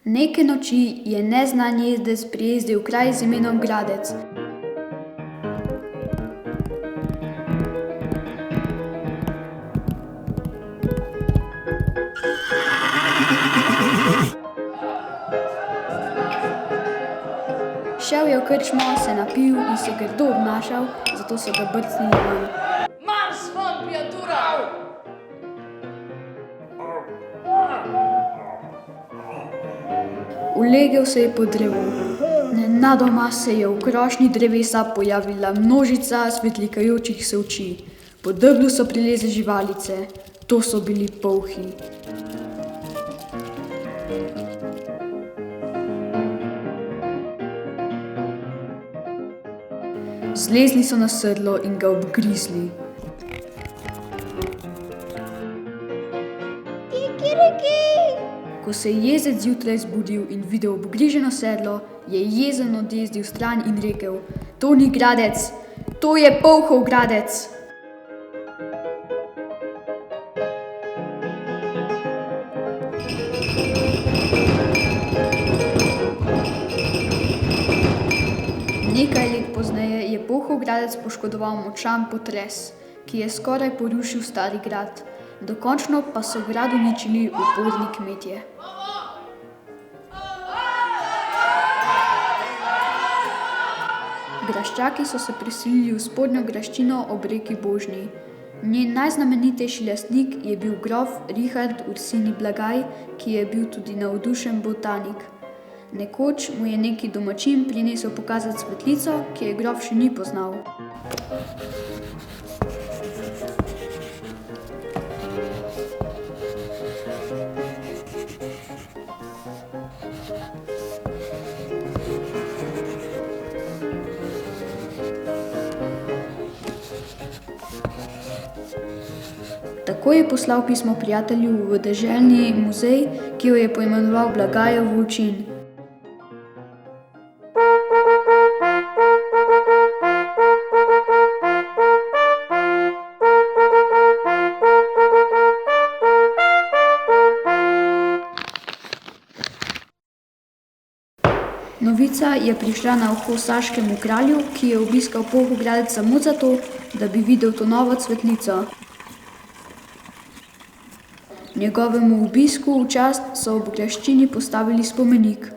Neke noči je neznan jezdec prijezdil v kraj z imenom Gradec. Šel je v krčmo, se napil in se grdo obnašal, zato so ga brcnili ven. Marš von, pijatura! Ulegel se je pod drevo. Nenadoma se je v krošnji drevesa pojavila množica svetlikajočih se oči. Po deblu so prilezle živalice. To so bili polhi. Zlezli so na sedlo in ga obgrizli. Ko se je jezec zjutraj zbudil in videl obgriženo sedlo, je jezen odjezdil stran in rekel: To ni Gradec, to je polhov Gradec. Nekaj let pozneje je polhov Gradec poškodoval močan potres, ki je skoraj porušil stari grad. Dokončno pa so grad uničili uporni kmetje. Graščaki so se preselili v spodnjo graščino ob reki Božni. Njen najznamenitejši lastnik je bil grof Richard Ursini Blagaj, ki je bil tudi navdušen botanik. Nekoč mu je neki domačin prinesel pokazati svetlico, ki je grof še ni poznal. Tako je poslal pismo prijatelju v deželni muzej, ki jo je poimenoval Blagajev Volčin. Novica je prišla na uho saškemu kralju, ki je obiskal polhov Gradec samo zato, da bi videl to novo svetlico. Njegovemu obisku v čast so ob graščini postavili spomenik.